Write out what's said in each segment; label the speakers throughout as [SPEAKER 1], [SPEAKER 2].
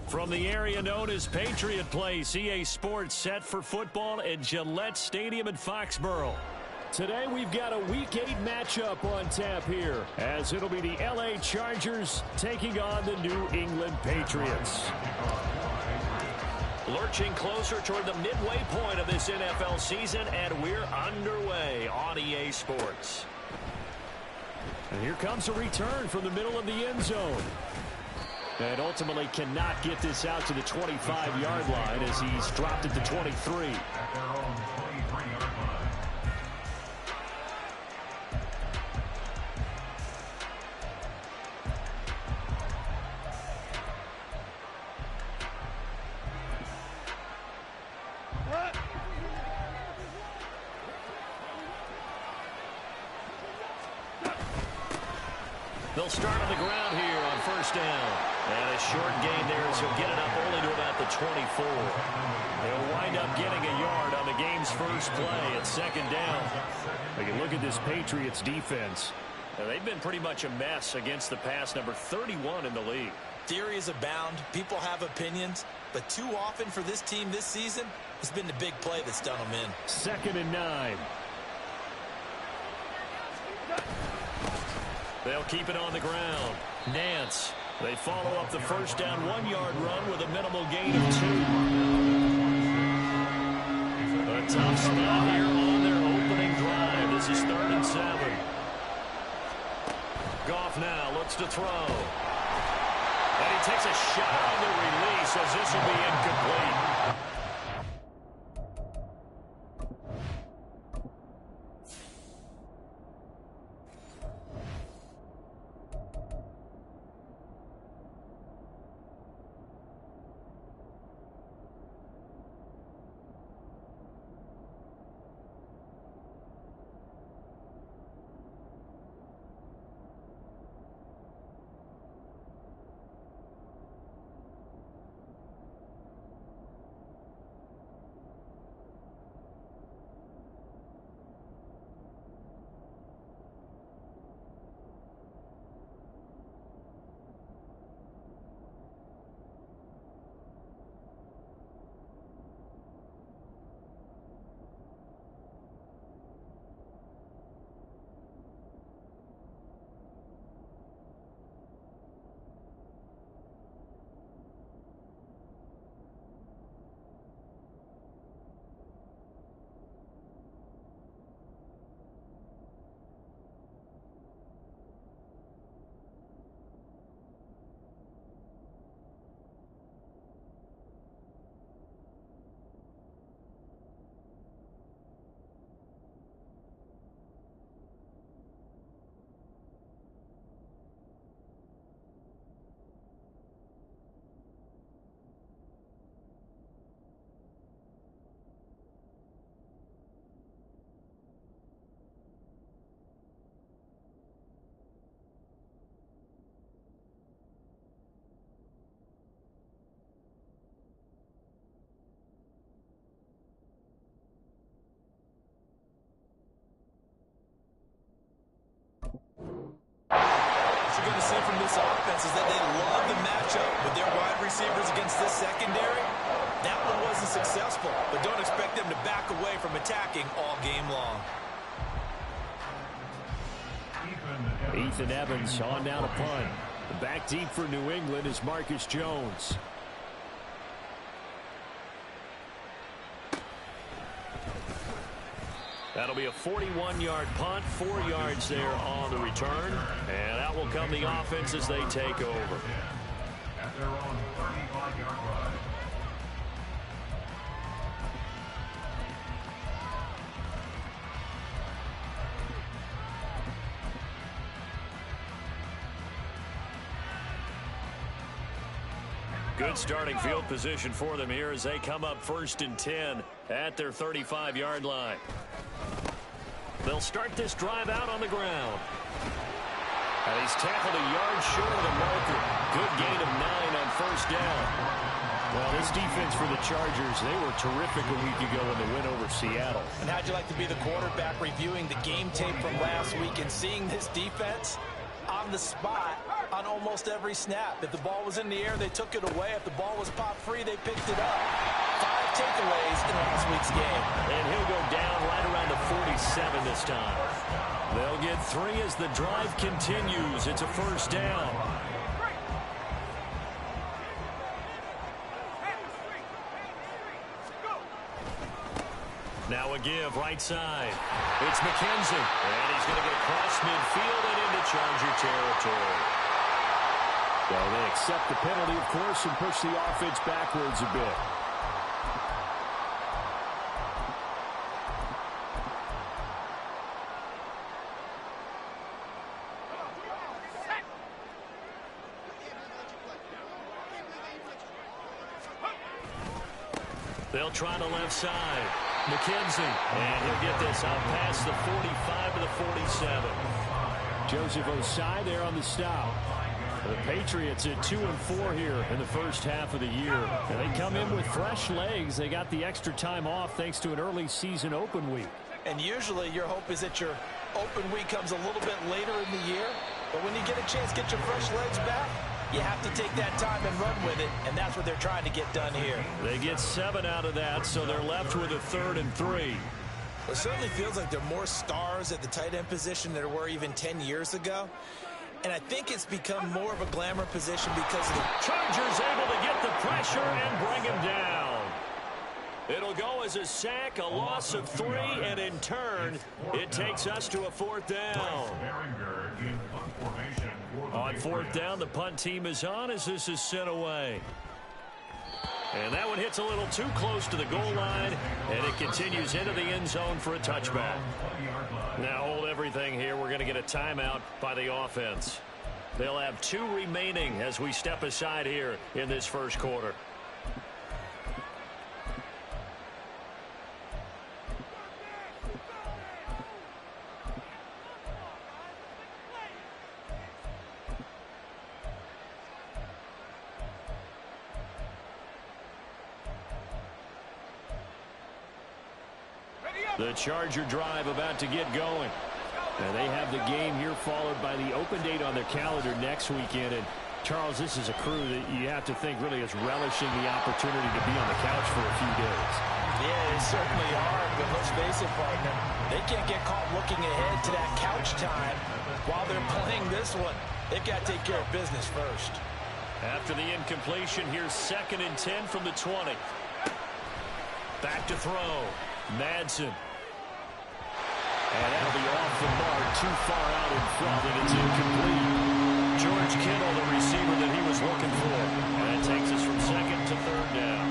[SPEAKER 1] From the area known as Patriot Place, EA Sports set for football at Gillette Stadium in Foxborough. Today we've got a Week 8 matchup on tap here, as it'll be the LA Chargers taking on the New England Patriots. Lurching closer toward the midway point of this NFL season, and we're underway on EA Sports. And here comes a return from the middle of the end zone. And ultimately cannot get this out to the 25-yard line as he's dropped it to 23. They'll start on the ground here on first down. And a short gain there, so get it up only to about the 24. They'll wind up getting a yard on the game's first play at second down. You can look at this Patriots defense. Now, they've been pretty much a mess against the pass, number 31 in the league.
[SPEAKER 2] Theories abound. People have opinions. But too often for this team this season, it's been the big play that's done them in.
[SPEAKER 1] 2nd and 9. They'll keep it on the ground. Nance. They follow up the first down 1-yard run with a minimal gain of 2. A tough spot here on their opening drive. This is 3rd and 7. Goff now looks to throw. And he takes a shot on the release as this will be incomplete.
[SPEAKER 2] Going to see from this offense is that they love the matchup with their wide receivers against this secondary. That one wasn't successful, but don't expect them to back away from attacking all game long.
[SPEAKER 1] Ethan Evans on down to punt. Back deep for New England is Marcus Jones. That'll be a 41-yard punt, 4 yards there on the return. And out will come the offense as they take over. At their own 35-yard line. Good starting field position for them here as they come up 1st and 10 at their 35-yard line. They'll start this drive out on the ground. And he's tackled a yard short of the marker. Good gain of 9 on first down. Well, This defense for the Chargers, they were terrific a week ago in the win over Seattle.
[SPEAKER 2] And how'd you like to be the quarterback reviewing the game tape from last week and seeing this defense on the spot on almost every snap? If the ball was in the air, they took it away. If the ball was popped free, they picked it up. 5 takeaways in last week's game.
[SPEAKER 1] And he'll go down right around the 47 this time. They'll get 3 as the drive continues. It's a first down. Now a give right side. It's McKenzie. And he's going to get across midfield and into Charger territory.
[SPEAKER 3] Well, they accept the penalty, of course, and push the offense backwards a bit.
[SPEAKER 1] They'll try the left side. McKenzie. And he'll get this out past the 45 to the 47.
[SPEAKER 3] Joseph Osai there on the stop.
[SPEAKER 1] The Patriots at 2-4 here in the first half of the year. And they come in with fresh legs. They got the extra time off thanks to an early season open week.
[SPEAKER 2] And usually your hope is that your open week comes a little bit later in the year. But when you get a chance to get your fresh legs back, you have to take that time and run with it, and that's what they're trying to get done here.
[SPEAKER 1] They get 7 out of that, so they're left with a 3rd and 3.
[SPEAKER 2] It certainly feels like there are more stars at the tight end position than there were even 10 years ago. And I think it's become more of a glamour position because of the
[SPEAKER 1] Chargers able to get the pressure and bring him down. It'll go as a sack, a loss of 3, and in turn, it takes us to a 4th down. On 4th down, the punt team is on as this is sent away. And that one hits a little too close to the goal line, and it continues into the end zone for a touchback. Now hold everything here. We're going to get a timeout by the offense. They'll have 2 remaining as we step aside here in this first quarter. The Charger drive about to get going. And they have the game here followed by the open date on their calendar next weekend. And Charles, this is a crew that you have to think really is relishing the opportunity to be on the couch for a few days.
[SPEAKER 2] Yeah, they certainly are. But let's face it, partner, they can't get caught looking ahead to that couch time while they're playing this one. They've got to take care of business first.
[SPEAKER 1] After the incompletion, here's 2nd and 10 from the 20. Back to throw. Madsen. And that'll be off the mark, too far out in front, and it's incomplete. George Kittle, the receiver that he was looking for. And that takes us from 2nd to 3rd down.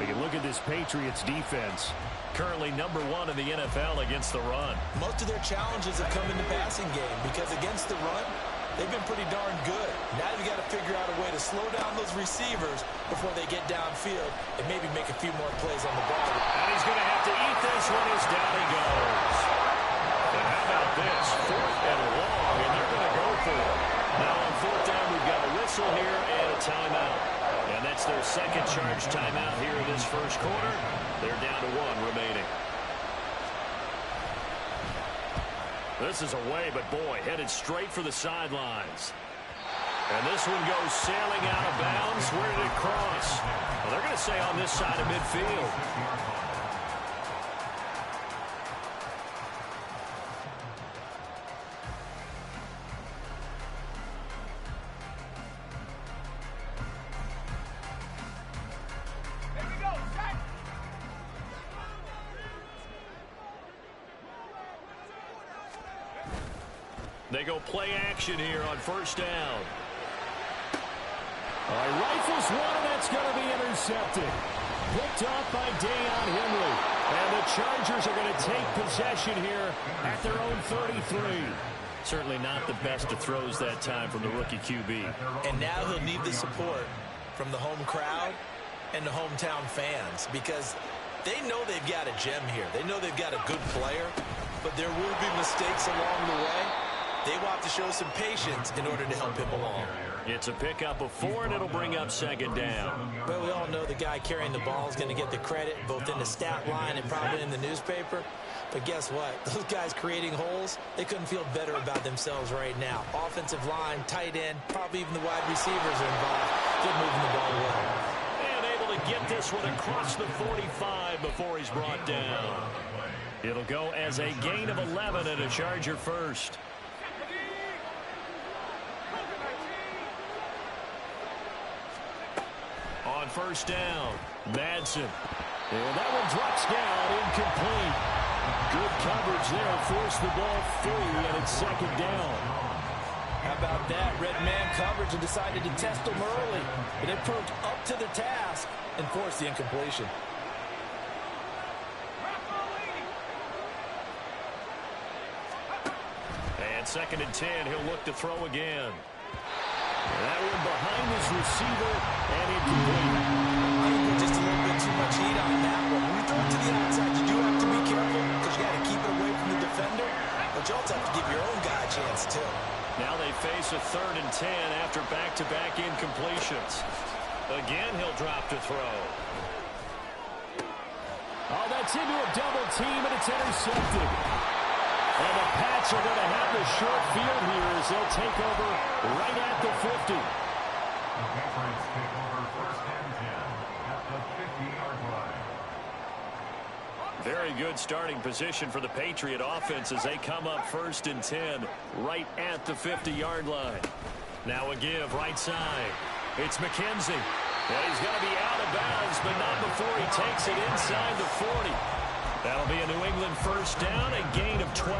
[SPEAKER 1] We can look at this Patriots defense. Currently number 1 in the NFL against the run.
[SPEAKER 2] Most of their challenges have come in the passing game because against the run, they've been pretty darn good. Now you've got to figure out a way to slow down those receivers before they get downfield and maybe make a few more plays on the ball.
[SPEAKER 1] And he's going to have to eat this one as down he goes. And how about this? 4th and long, and they're going to go for it. Now on 4th down, we've got a whistle here and a timeout. And that's their 2nd charge timeout here in this first quarter. They're down to 1 remaining. This is away, but boy, headed straight for the sidelines. And this one goes sailing out of bounds. Where did it cross? Well, they're going to say on this side of midfield. They go play action here on 1st down.
[SPEAKER 3] All right, rifles one, and that's going to be intercepted. Picked off by Deion Henry. And the Chargers are going to take possession here at their own 33.
[SPEAKER 1] Certainly not the best of throws that time from the rookie QB.
[SPEAKER 2] And now he'll need the support from the home crowd and the hometown fans because they know they've got a gem here. They know they've got a good player, but there will be mistakes along the way. They will have to show some patience in order to help him along.
[SPEAKER 1] It's a pickup of 4, and it'll bring up second down.
[SPEAKER 2] Well, we all know the guy carrying the ball is going to get the credit, both in the stat line and probably in the newspaper. But guess what? Those guys creating holes, they couldn't feel better about themselves right now. Offensive line, tight end, probably even the wide receivers are involved. They're moving the ball well.
[SPEAKER 1] And able to get this one across the 45 before he's brought down. It'll go as a gain of 11 and a Charger first. On first down, Madsen. And that one drops down, incomplete. Good coverage there, forced the ball free, and it's second down.
[SPEAKER 2] How about that? Red man coverage and decided to test them early. But they proved up to the task and forced the incompletion.
[SPEAKER 1] And second and 10, he'll look to throw again. That one behind his receiver, and incomplete.
[SPEAKER 2] I think there's just a little bit too much heat on that one. When you throw it to the outside, you do have to be careful because you got to keep it away from the defender. But you also have to give your own guy a chance, too.
[SPEAKER 1] Now they face a third and 10 after back-to-back incompletions. Again, he'll drop to throw.
[SPEAKER 3] Oh, that's into a double team, and it's intercepted. And the Pats are going to have the short field here as they'll take over right at the 50.
[SPEAKER 4] The Patriots take over first and 10 at the 50-yard line.
[SPEAKER 1] Very good starting position for the Patriot offense as they come up first and 10 right at the 50-yard line. Now a give right side. It's McKenzie. Well, he's going to be out of bounds, but not before he takes it inside the 40. That'll be a New England first down, a gain of 12.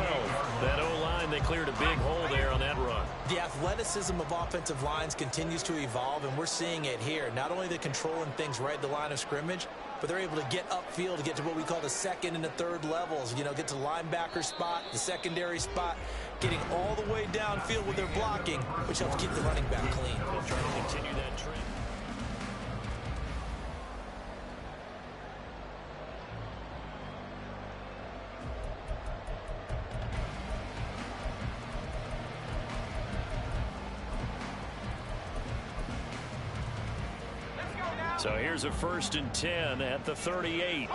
[SPEAKER 1] That O-line, they cleared a big hole there on that run.
[SPEAKER 2] The athleticism of offensive lines continues to evolve, and we're seeing it here. Not only they're controlling things right at the line of scrimmage, but they're able to get upfield to get to what we call the second and the third levels. You know, get to the linebacker spot, the secondary spot, getting all the way downfield with their blocking, which helps keep the running back clean.
[SPEAKER 1] They'll try to continue that trend. So here's a first and 10 at the 38.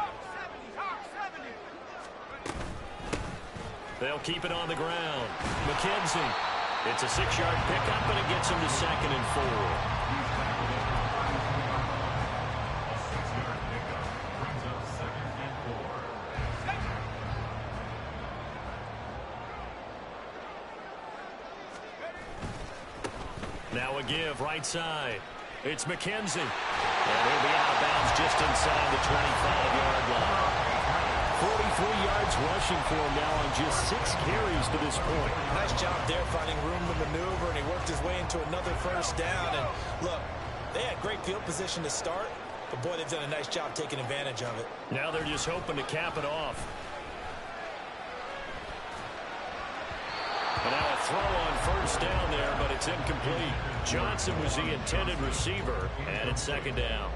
[SPEAKER 1] They'll keep it on the ground. McKenzie. It's a 6-yard pickup, and it gets him to second and 4. Now a give right side. It's McKenzie. And he'll be out of bounds just inside the 25-yard line.
[SPEAKER 3] 43 yards rushing for him now on just 6 carries to this point.
[SPEAKER 2] Nice job there finding room to maneuver, and he worked his way into another first down. And look, they had great field position to start, but boy, they've done a nice job taking advantage of it.
[SPEAKER 1] Now they're just hoping to cap it off. And now a throw on first down there, but it's incomplete. Johnson was the intended receiver, and it's second down.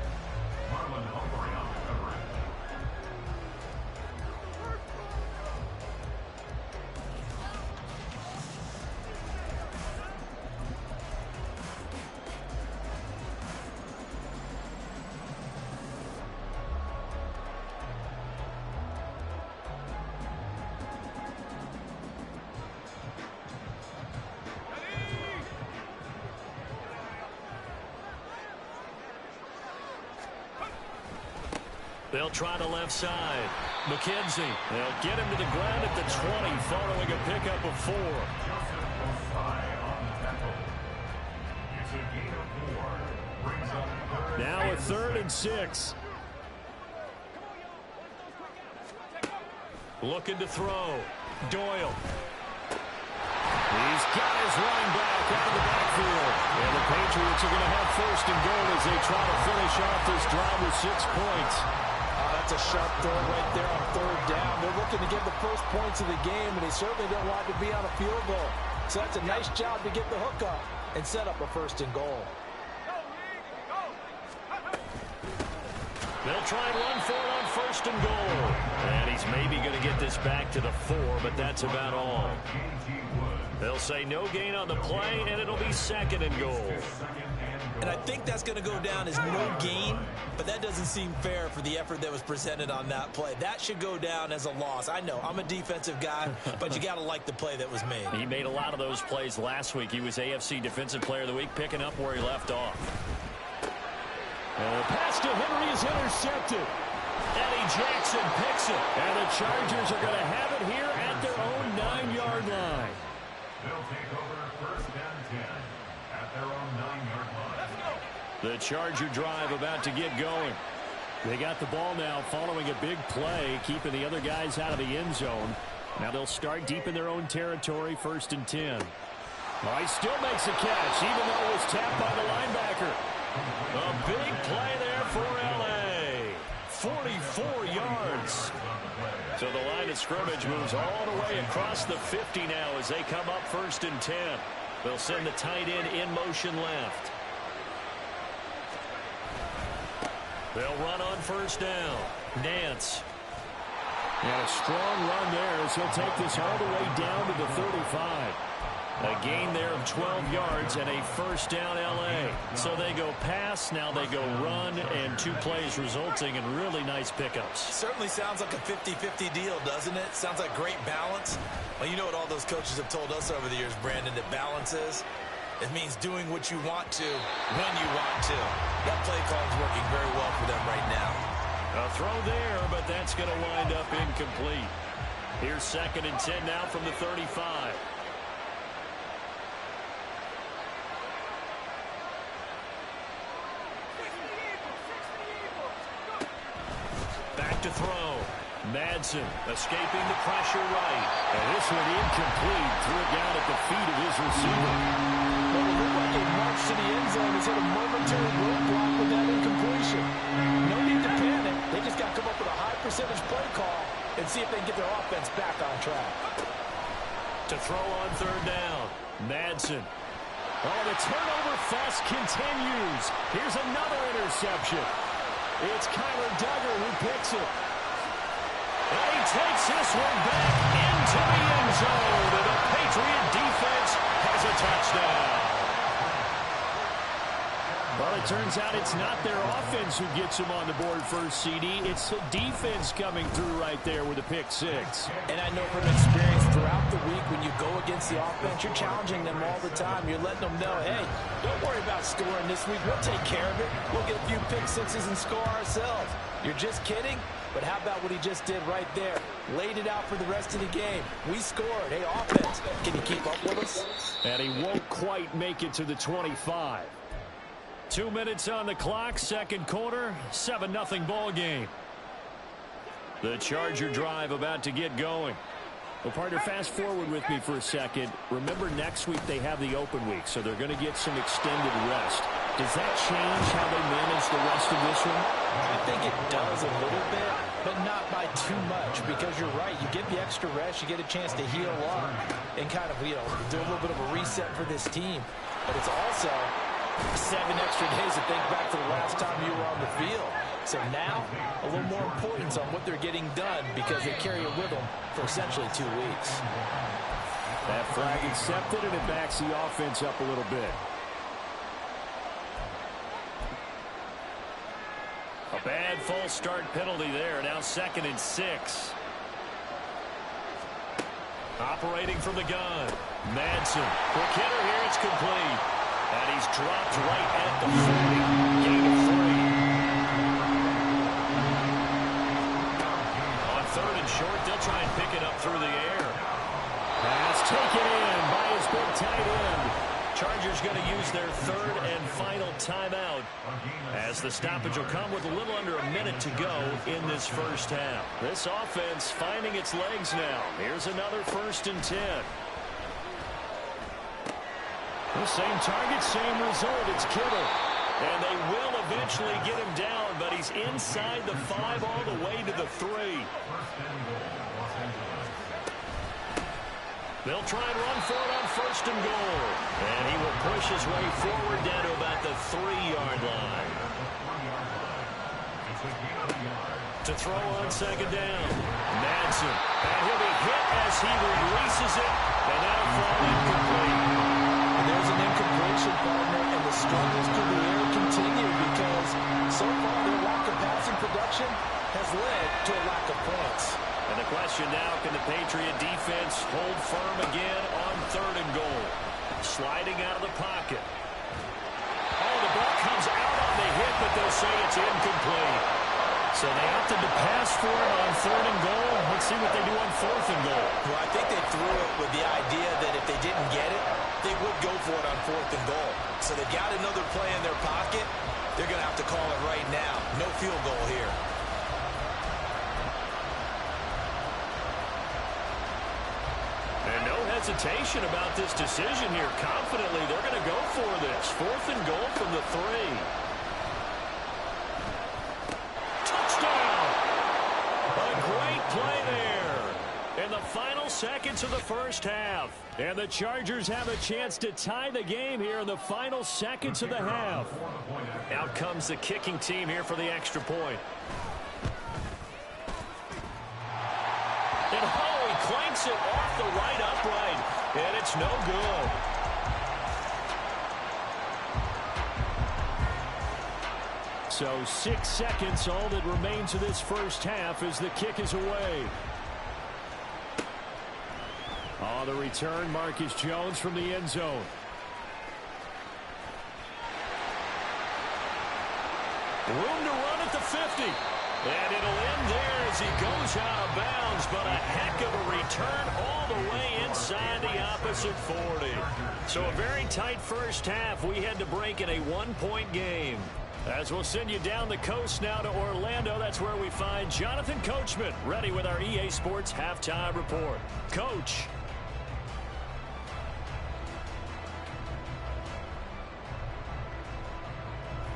[SPEAKER 1] They'll try the left side. McKenzie. They'll get him to the ground at the 20 following a pickup of 4. Now a third and 6. Looking to throw. Doyle. He's got his running back out of the backfield. And the Patriots are going to have first and goal as they try to finish off this drive with 6 points.
[SPEAKER 2] That's a sharp throw right there on third down. They're looking to get the first points of the game, and they certainly don't want to be on a field goal. So that's a nice job to get the hook up and set up a first and goal.
[SPEAKER 1] They'll try and run for it on first and goal. And he's maybe going to get this back to the 4, but that's about all. They'll say no gain on the play, and it'll be second and goal.
[SPEAKER 2] And I think that's going to go down as no gain, but that doesn't seem fair for the effort that was presented on that play. That should go down as a loss. I know, I'm a defensive guy, but you got to like the play that was made.
[SPEAKER 1] He made a lot of those plays last week. He was AFC Defensive Player of the Week, picking up where he left off.
[SPEAKER 3] And the pass to Henry is intercepted.
[SPEAKER 1] Eddie Jackson picks it.
[SPEAKER 3] And the Chargers are going to have it here at their own 9-yard line.
[SPEAKER 4] They'll take over first and 10 at their own 9-yard line.
[SPEAKER 1] The Charger drive about to get going.
[SPEAKER 3] They got the ball now following a big play, keeping the other guys out of the end zone. Now they'll start deep in their own territory, first and 10. Well, he still makes a catch, even though it was tapped by the linebacker.
[SPEAKER 1] A big play there for L.A. 44 yards. So the line of scrimmage moves all the way across the 50 now as they come up first and 10. They'll send the tight end in motion left. They'll run on first down. Nance.
[SPEAKER 3] And a strong run there as he'll take this all the way down to the 35.
[SPEAKER 1] A gain there of 12 yards and a first down L.A. So they go pass, now they go run, and 2 plays resulting in really nice pickups.
[SPEAKER 2] Certainly sounds like a 50-50 deal, doesn't it? Sounds like great balance. Well, you know what all those coaches have told us over the years, Brandon, that balance is? It means doing what you want to when you want to. That play call is working very well for them right now.
[SPEAKER 1] A throw there, but that's going to wind up incomplete. Here's second and 10 now from the 35. Back to throw. Madsen escaping the pressure right.
[SPEAKER 3] And this one incomplete. Threw it down at the feet of his receiver.
[SPEAKER 2] Well, it looked like a march to the end zone has hit a momentary roadblock with that incompletion. No need to panic. They just got to come up with a high percentage play call and see if they can get their offense back on track.
[SPEAKER 1] To throw on third down. Madsen.
[SPEAKER 3] Oh, the turnover fuss continues. Here's another interception. It's Kyler Duggar who picks it.
[SPEAKER 1] And he takes this one back into the end zone. And the Patriot defense has a touchdown.
[SPEAKER 3] Well, it turns out it's not their offense who gets them on the board first, CD. It's the defense coming through right there with a pick 6.
[SPEAKER 2] And I know from experience throughout the week when you go against the offense, you're challenging them all the time. You're letting them know, hey, don't worry about scoring this week. We'll take care of it. We'll get a few pick 6s and score ourselves. You're just kidding? But how about what he just did right there? Laid it out for the rest of the game. We scored. Hey, offense, can you keep up with us?
[SPEAKER 3] And he won't quite make it to the 25.
[SPEAKER 1] 2 minutes on the clock, second quarter, 7-0 ball game. The Charger drive about to get going.
[SPEAKER 3] Well, partner, fast forward with me for a second. Remember, next week they have the open week, so they're going to get some extended rest. Does that change how they manage the rest of this one?
[SPEAKER 2] I think it does a little bit, but not by too much, because you're right. You get the extra rest, you get a chance to heal up and kind of, do a little bit of a reset for this team. But it's also 7 extra days to think back to the last time you were on the field. So now, a little more importance on what they're getting done because they carry it with them for essentially 2 weeks.
[SPEAKER 3] That flag accepted, and it backs the offense up a little bit.
[SPEAKER 1] A bad false start penalty there. Now second and 6. Operating from the gun. Madsen. Quick hitter here. It's complete. And he's dropped right at the 40. Gain of 3. On third and short, they'll try and pick it up through the air.
[SPEAKER 3] Pass taken in by his big tight end.
[SPEAKER 1] Chargers going to use their third and final timeout as the stoppage will come with a little under a minute to go in this first half. This offense finding its legs now. Here's another first and 10.
[SPEAKER 3] The same target, same result. It's Kittle.
[SPEAKER 1] And they will eventually get him down, but he's inside the 5 all the way to the 3. They'll try and run for it on first and goal. And he will push his way forward down to about the 3-yard line.
[SPEAKER 4] to gain a yard.
[SPEAKER 3] To throw on second down. Madsen. And he'll be hit as he releases it. And that'll fall incomplete.
[SPEAKER 2] And there's an incompletion, partner, and the struggles through the air continue because so far their lack of passing production has led to a lack of points.
[SPEAKER 3] And the question now, can the Patriot defense hold firm again on 3rd and goal? Sliding out of the pocket. Oh, the ball comes out on the hit, but they'll say it's incomplete. So they opted to pass for it on 3rd and goal. Let's see what they do on 4th and goal.
[SPEAKER 2] Well, I think they threw it with the idea that if they didn't get it, they would go for it on 4th and goal. So they got another play in their pocket. They're going to have to call it right now. No field goal here.
[SPEAKER 3] And no hesitation about this decision here. Confidently, they're going to go for this. 4th and goal from the 3. Touchdown! A great play there in the final seconds of the first half. And the Chargers have a chance to tie the game here in the final seconds of the half. Out comes the kicking team here for the extra point. And oh, he clanks it off the right upright. And it's no good. So 6 seconds, all that remains of this first half as the kick is away. Oh, the return, Marcus Jones from the end zone. Room to run at the 50. And it'll end there as he goes out of bounds, but a heck of a return all the way inside the opposite 40. So a very tight first half. We had to break in a 1-point game. As we'll send you down the coast now to Orlando, that's where we find Jonathan Coachman ready with our EA Sports Halftime Report. Coach.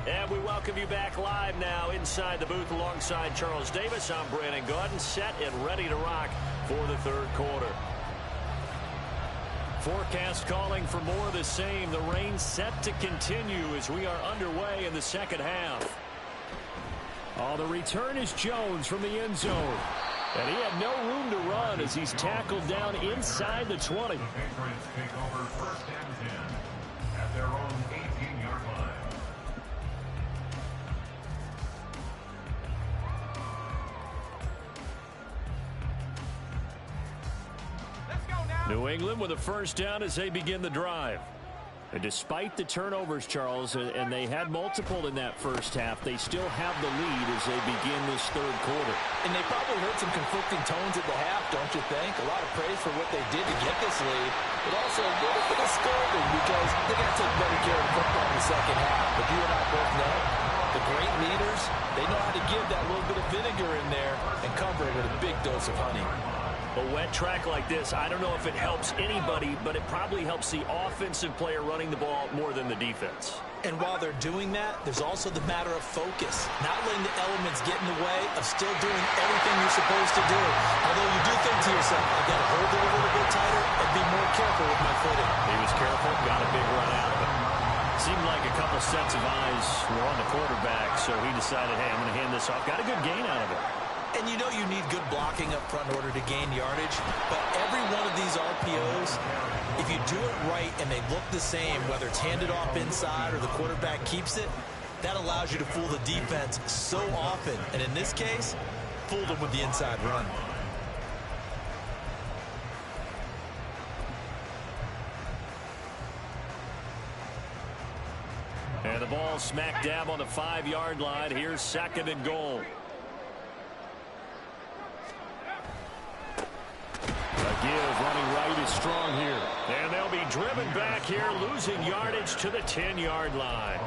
[SPEAKER 3] And we welcome you back live now inside the booth alongside Charles Davis. I'm Brandon Gaudin, set and ready to rock for the 3rd quarter. Forecast calling for more of the same. The rain set to continue as we are underway in the second half. Oh, the return is Jones from the end zone. And he had no room to run as he's tackled down inside the 20.
[SPEAKER 4] The Patriots take over 1st and 10 at their own 18-yard line.
[SPEAKER 3] New England with a first down as they begin the drive. And despite the turnovers, Charles, and they had multiple in that first half, they still have the lead as they begin this 3rd quarter.
[SPEAKER 2] And they probably heard some conflicting tones at the half, don't you think? A lot of praise for what they did to get this lead, but also a little bit of scolding because they got to take better care of the football in the second half. But you and I both know the great leaders, they know how to give that little bit of vinegar in there and cover it with a big dose of honey.
[SPEAKER 3] A wet track like this, I don't know if it helps anybody, but it probably helps the offensive player running the ball more than the defense.
[SPEAKER 2] And while they're doing that, there's also the matter of focus. Not letting the elements get in the way of still doing everything you're supposed to do. Although you do think to yourself, I've got to hold it a little bit tighter and be more careful with my footing.
[SPEAKER 3] He was careful, got a big run out of it. Seemed like a couple sets of eyes were on the quarterback, so he decided, hey, I'm going to hand this off. Got a good gain out of it.
[SPEAKER 2] And you know you need good blocking up front in order to gain yardage, but every one of these RPOs, if you do it right and they look the same, whether it's handed off inside or the quarterback keeps it, that allows you to fool the defense so often. And in this case, fooled them with the inside run.
[SPEAKER 3] And the ball smack dab on the 5-yard line. Here's 2nd and goal. A give running right is strong here. And they'll be driven back here, losing yardage to the 10-yard line.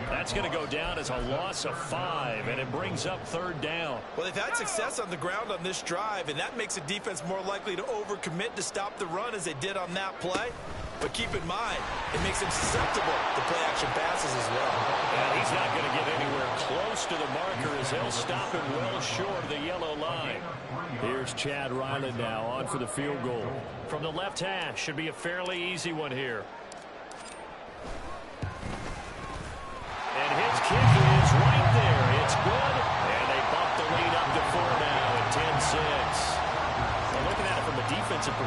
[SPEAKER 3] That's going to go down as a loss of 5, and it brings up 3rd down.
[SPEAKER 2] Well, they've had success on the ground on this drive, and that makes a defense more likely to overcommit to stop the run as they did on that play. But keep in mind, it makes him susceptible to play-action passes as well.
[SPEAKER 3] And he's not going to get anywhere close to the marker as they'll stop him well short of the yellow line. Here's Chad Ryland now on for the field goal. From the left hash, should be a fairly easy one here. And his kick is right there. It's good, and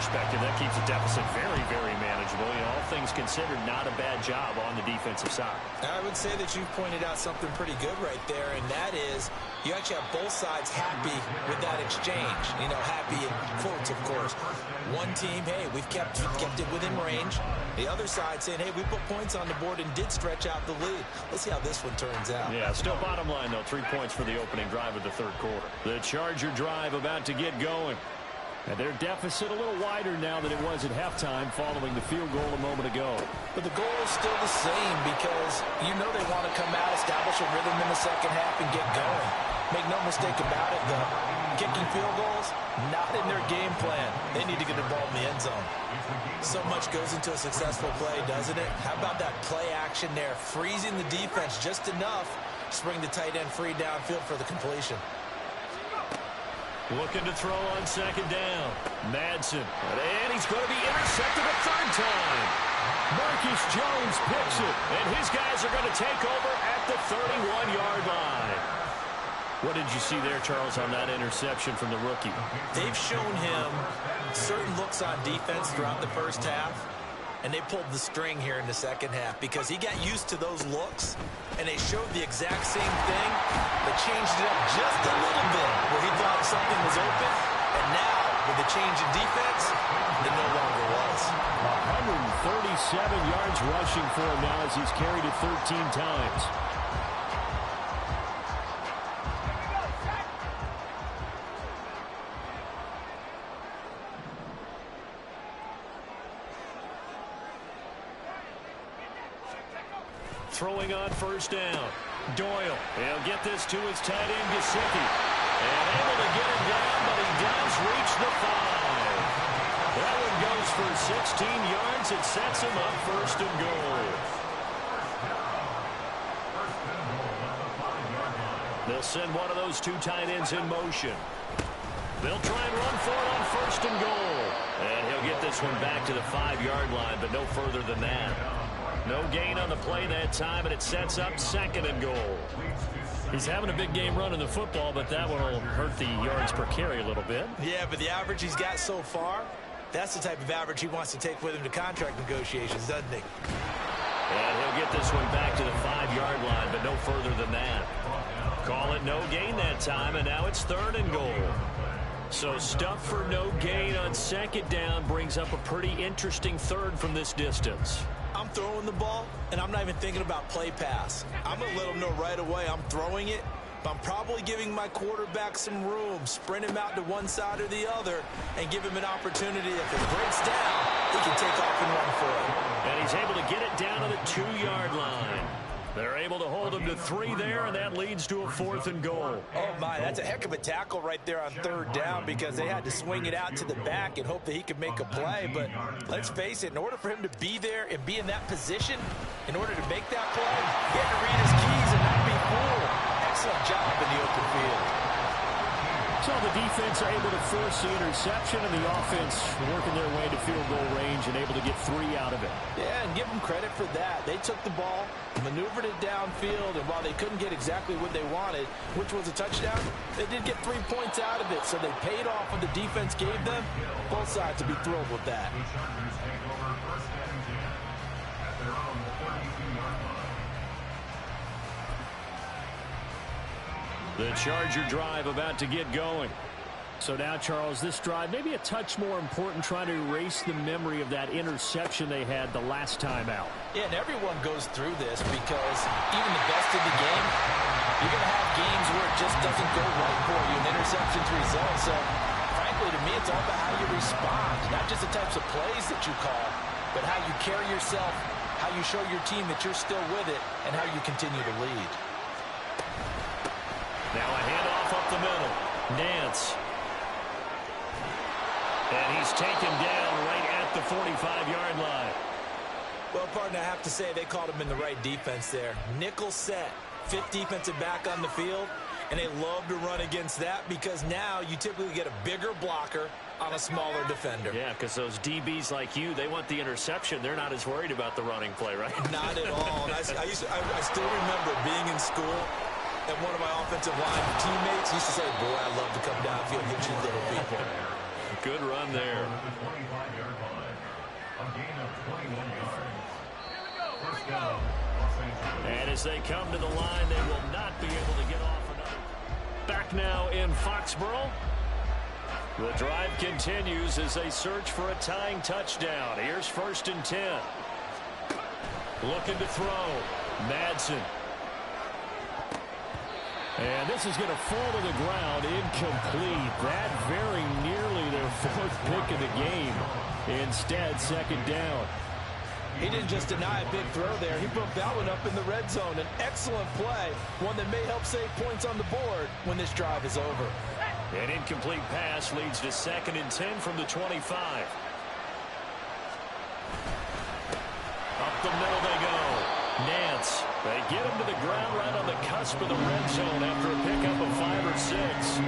[SPEAKER 3] perspective, that keeps the deficit very, very manageable. You know, all things considered, not a bad job on the defensive side.
[SPEAKER 2] I would say that you've pointed out something pretty good right there, and that is you actually have both sides happy with that exchange. You know, happy in quotes, of course. One team, hey, we've kept it within range. The other side saying, hey, we put points on the board and did stretch out the lead. Let's see how this one turns out.
[SPEAKER 3] Yeah, still bottom line, though, 3 points for the opening drive of the third quarter. The Charger drive about to get going. And their deficit a little wider now than it was at halftime following the field goal a moment ago.
[SPEAKER 2] But the goal is still the same because you know they want to come out, establish a rhythm in the second half, and get going. Make no mistake about it, though. Kicking field goals, not in their game plan. They need to get the ball in the end zone. So much goes into a successful play, doesn't it? How about that play action there? Freezing the defense just enough to bring the tight end free downfield for the completion.
[SPEAKER 3] Looking to throw on second down. Madsen. And he's going to be intercepted a third time. Marcus Jones picks it. And his guys are going to take over at the 31-yard line. What did you see there, Charles, on that interception from the rookie?
[SPEAKER 2] They've shown him certain looks on defense throughout the first half, and they pulled the string here in the second half because he got used to those looks, and they showed the exact same thing, but changed it up just a little bit where he thought something was open, and now, with the change in defense, it no longer was.
[SPEAKER 3] 137 yards rushing for him now as he's carried it 13 times. Throwing on first down. Doyle. He'll get this to his tight end, Gesicki. And able to get him down, but he does reach the 5. That one goes for 16 yards. It sets him up first and goal. They'll send one of those two tight ends in motion. They'll try and run for it on first and goal. And he'll get this one back to the 5-yard line, but no further than that. No gain on the play that time, and it sets up second and goal. He's having a big game running the football, but that one will hurt the yards per carry a little bit.
[SPEAKER 2] Yeah, but the average he's got so far, that's the type of average he wants to take with him to contract negotiations, doesn't he?
[SPEAKER 3] And he'll get this one back to the 5-yard line, but no further than that. Call it no gain that time, and now it's third and goal. So stuff for no gain on second down brings up a pretty interesting third from this distance.
[SPEAKER 2] I'm throwing the ball, and I'm not even thinking about play pass. I'm going to let him know right away I'm throwing it, but I'm probably giving my quarterback some room, sprint him out to one side or the other, and give him an opportunity. If it breaks down, he can take off and run for it.
[SPEAKER 3] And he's able to get it down to the 2-yard line. They're able to hold him to 3 there, and that leads to a 4th and goal.
[SPEAKER 2] Oh, my, that's a heck of a tackle right there on third down because they had to swing it out to the back and hope that he could make a play. But let's face it, in order for him to be there and be in that position, in order to make that play, he had to read his keys and not be fooled. Excellent job in the open field.
[SPEAKER 3] So the defense are able to force the interception, and the offense working their way to field goal range and able to get 3 out of it.
[SPEAKER 2] Yeah, and give them credit for that. They took the ball, maneuvered it downfield, and while they couldn't get exactly what they wanted, which was a touchdown, they did get 3 points out of it, so they paid off what the defense gave them. Both sides will be thrilled with that.
[SPEAKER 3] The Charger drive about to get going. So now, Charles, this drive maybe a touch more important, trying to erase the memory of that interception they had the last time out.
[SPEAKER 2] Yeah, and everyone goes through this because even the best of the game, you're going to have games where it just doesn't go right for you, and interceptions result. So, frankly, to me, it's all about how you respond, not just the types of plays that you call, but how you carry yourself, how you show your team that you're still with it, and how you continue to lead.
[SPEAKER 3] Now a handoff up the middle. Nance. And he's taken down right at the 45-yard line.
[SPEAKER 2] Well, partner, I have to say they called him in the right defense there. Nickel set, 5th defensive back on the field, and they love to run against that because now you typically get a bigger blocker on a smaller defender.
[SPEAKER 3] Yeah, because those DBs like you, they want the interception. They're not as worried about the running play, right?
[SPEAKER 2] Not at all. And I still remember being in school, and one of my offensive line teammates used to say, boy, I love to come downfield and hit you little people.
[SPEAKER 1] Good run there.
[SPEAKER 4] The 25-yard line. A gain of 21 yards. First down, Los Angeles.
[SPEAKER 1] And as they come to the line, they will not be able to get off another. Back now in Foxborough. The drive continues as they search for a tying touchdown. Here's 1st and 10. Looking to throw. Madsen. And this is going to fall to the ground, incomplete. That very nearly their 4th pick of the game. Instead, 2nd down.
[SPEAKER 2] He didn't just deny a big throw there. He broke that one up in the red zone. An excellent play, one that may help save points on the board when this drive is over.
[SPEAKER 1] An incomplete pass leads to 2nd and 10 from the 25. Up the middle they go. Nance. They get him to the ground right on the cusp of the red zone after a pickup of 5 or 6.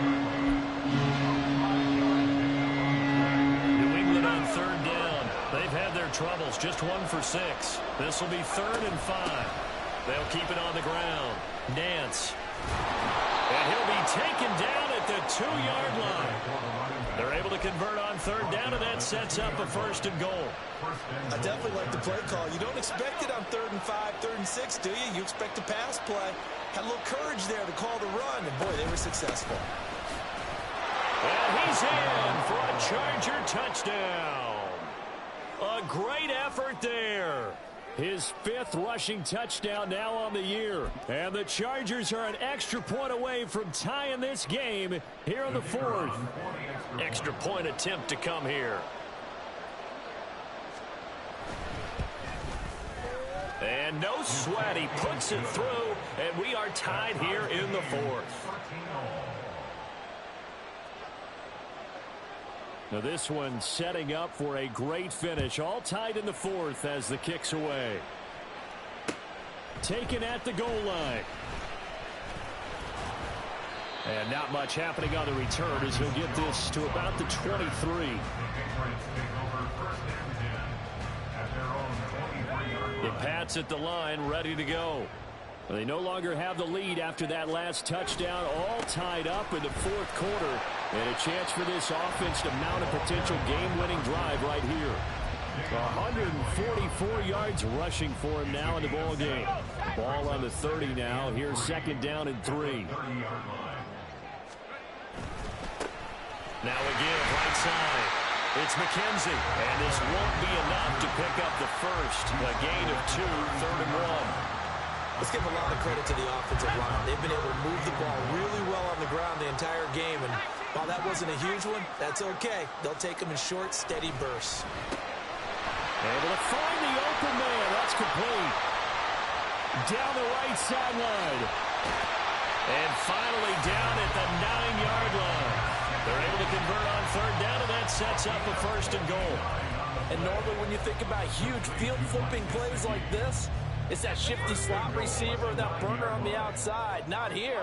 [SPEAKER 1] New England on 3rd down. They've had their troubles. Just 1 for 6. This will be 3rd and 5. They'll keep it on the ground. Nance. And he'll be taken down at the 2-yard line. They're able to convert on 3rd down, and that sets up a 1st and goal.
[SPEAKER 2] I definitely like the play call. You don't expect it on 3rd and 5, 3rd and 6, do you? You expect a pass play. Had a little courage there to call the run, and boy, they were successful.
[SPEAKER 1] And he's in for a Charger touchdown. A great effort there. His 5th rushing touchdown now on the year. And the Chargers are an extra point away from tying this game here in the 4th. Extra point attempt to come here. And no sweat. He puts it through, and we are tied here in the 4th. Now this one setting up for a great finish. All tied in the 4th as the kick's away. Taken at the goal line. And not much happening on the return as he'll get this to about the 23. The Pats at the line ready to go. They no longer have the lead after that last touchdown. All tied up in the 4th quarter. And a chance for this offense to mount a potential game-winning drive right here. 144 yards rushing for him now in the ball game. Ball on the 30 now. Here's 2nd down and 3. Now a give right side. It's McKenzie. And this won't be enough to pick up the 1st. A gain of 2, 3rd and 1.
[SPEAKER 2] Let's give a lot of credit to the offensive line. They've been able to move the ball really well on the ground the entire game. And while that wasn't a huge one, that's okay. They'll take them in short, steady bursts.
[SPEAKER 1] Able to find the open man. That's complete. Down the right sideline. And finally down at the 9-yard line. They're able to convert on 3rd down, and that sets up a 1st and goal.
[SPEAKER 2] And normally when you think about huge field-flipping plays like this, it's that shifty slot receiver, that burner on the outside. Not here.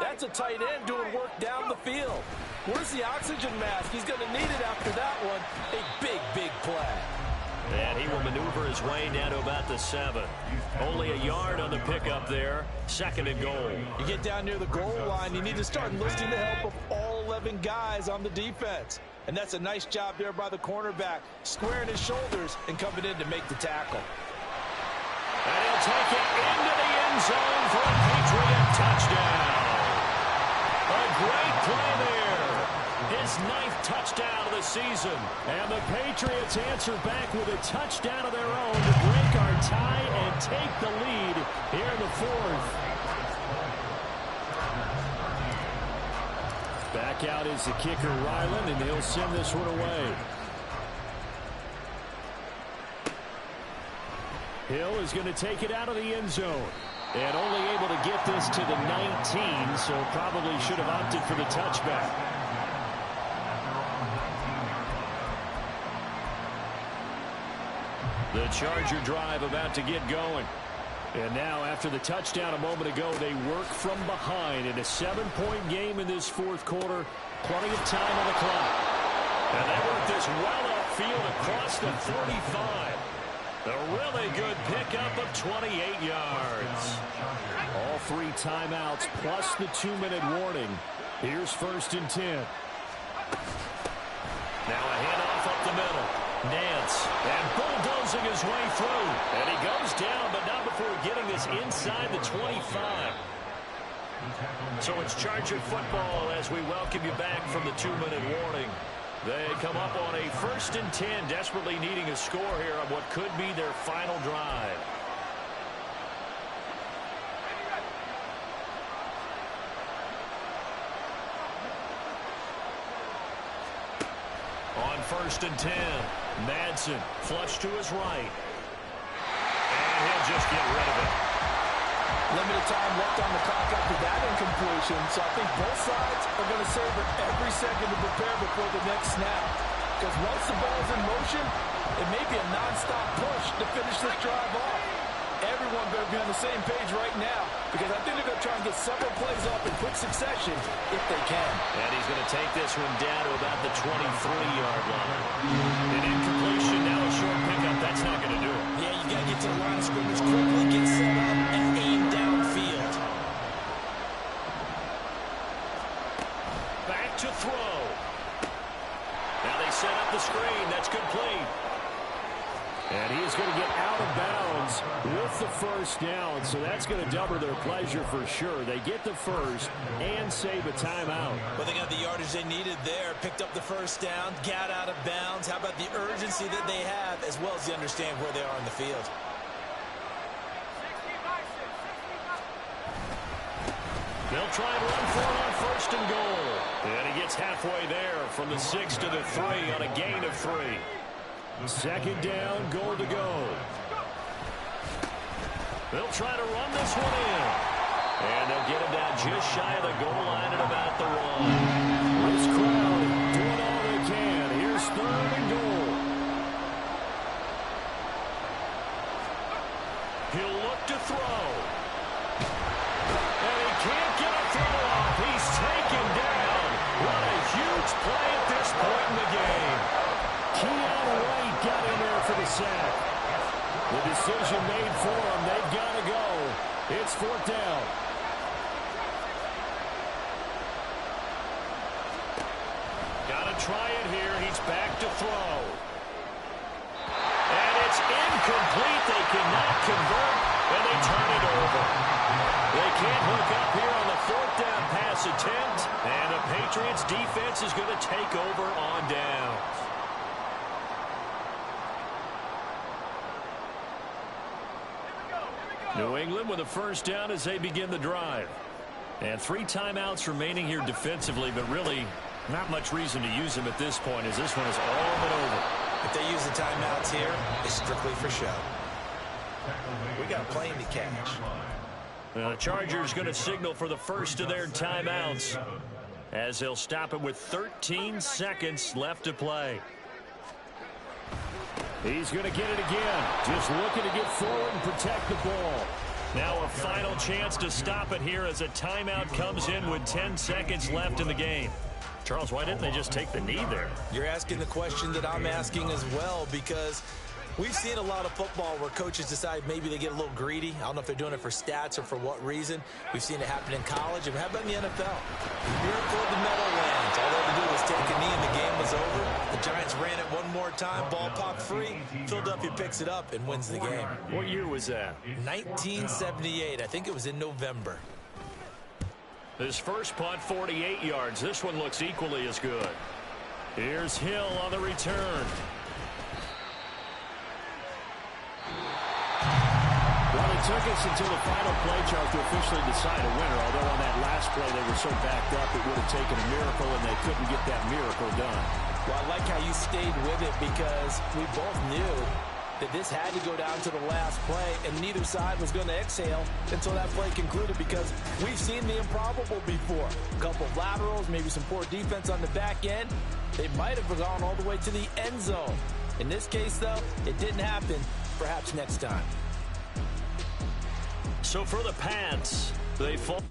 [SPEAKER 2] That's a tight end doing work down the field. Where's the oxygen mask? He's going to need it after that one. A big, big play.
[SPEAKER 1] And he will maneuver his way down to about the 7. Only a yard on the pickup there. 2nd and goal.
[SPEAKER 2] You get down near the goal line, you need to start enlisting the help of all 11 guys on the defense. And that's a nice job there by the cornerback, squaring his shoulders and coming in to make the tackle.
[SPEAKER 1] And he'll take it into the end zone for a Patriot touchdown. A great play there. His 9th touchdown of the season. And the Patriots answer back with a touchdown of their own to break our tie and take the lead here in the 4th. Back out is the kicker, Ryland, and he'll send this one away. Hill is going to take it out of the end zone. And only able to get this to the 19, so probably should have opted for the touchback. The Charger drive about to get going. And now, after the touchdown a moment ago, they work from behind in a 7-point game in this 4th quarter. Plenty of time on the clock. And they work this well upfield across the 45. A really good pickup of 28 yards. All 3 timeouts plus the 2-minute warning. Here's 1st and 10. Now a handoff up the middle. Nance, and bulldozing his way through. And he goes down, but not before getting this inside the 25. So it's Charger football as we welcome you back from the 2-minute warning. They come up on a 1st and 10, desperately needing a score here on what could be their final drive. On 1st and 10, Madsen flush to his right. And he'll just get rid of it.
[SPEAKER 2] Limited time left on the clock after that incompletion, so I think both sides are going to savor every second to prepare before the next snap. Because once the ball's in motion, it may be a non-stop push to finish this drive off. Everyone better be on the same page right now, because I think they're going to try and get several plays off in quick succession if they can.
[SPEAKER 1] And he's going to take this one down to about the 23-yard line. An incompletion, now a short pickup. That's not going to do it.
[SPEAKER 2] Yeah, you got to get to the line of scrimmage quickly, get set up, and aim downfield.
[SPEAKER 1] Back to throw. Now they set up the screen. That's complete.
[SPEAKER 3] And he is going to get out of bounds with the first down, so that's going to double their pleasure for sure. They get the first and save a timeout.
[SPEAKER 2] But they got the yardage they needed there, picked up the first down, got out of bounds. How about the urgency that they have, as well as they understand where they are in the field?
[SPEAKER 1] They'll try and run for it on 1st and goal. And he gets halfway there from the 6 to the 3 on a gain of 3.
[SPEAKER 3] 2nd down, goal to go.
[SPEAKER 1] They'll try to run this one in. And they'll get him down just shy of the goal line at about the 1.
[SPEAKER 3] This crowd doing all they can. Here's 3rd and goal.
[SPEAKER 1] He'll look to throw. And he can't get a throw off. He's taken down. What a huge play at this point in the game.
[SPEAKER 3] Keon White got in there for the sack. The decision made for him. They've got to go. It's 4th down.
[SPEAKER 1] Got to try it here. He's back to throw. And it's incomplete. They cannot convert, and they turn it over. They can't hook up here on the 4th down pass attempt, and the Patriots defense is going to take over on downs. New England with a first down as they begin the drive. And 3 timeouts remaining here defensively, but really not much reason to use them at this point as this one is all but over.
[SPEAKER 2] If they use the timeouts here, it's strictly for show. We got a plane to catch.
[SPEAKER 1] The Chargers going to signal for the first of their timeouts as they'll stop it with 13 seconds left to play.
[SPEAKER 3] He's going to get it again. Just looking to get forward and protect the ball.
[SPEAKER 1] Now a final chance to stop it here as a timeout comes in with 10 seconds left in the game. Charles, why didn't they just take the knee there?
[SPEAKER 2] You're asking the question that I'm asking as well, because we've seen a lot of football where coaches decide maybe they get a little greedy. I don't know if they're doing it for stats or for what reason. We've seen it happen in college. And how about in the NFL? Miracle of the Meadowlands. All they had to do was take a knee and the game was over. The Giants ran it one more time. Ball popped free. Philadelphia picks it up and wins the game.
[SPEAKER 1] What year was that?
[SPEAKER 2] 1978. I think it was in November.
[SPEAKER 1] His first punt, 48 yards. This one looks equally as good. Here's Hill on the return.
[SPEAKER 3] Well, it took us until the final play, Charles, to officially decide a winner. Although on that last play they were so backed up it would have taken a miracle, and they couldn't get that miracle done.
[SPEAKER 2] Well, I like how you stayed with it, because we both knew that this had to go down to the last play, and neither side was going to exhale until that play concluded, because we've seen the improbable before. A couple of laterals, maybe some poor defense on the back end. They might have gone all the way to the end zone. In this case, though, it didn't happen. Perhaps next time.
[SPEAKER 1] So for the Pats, they fall.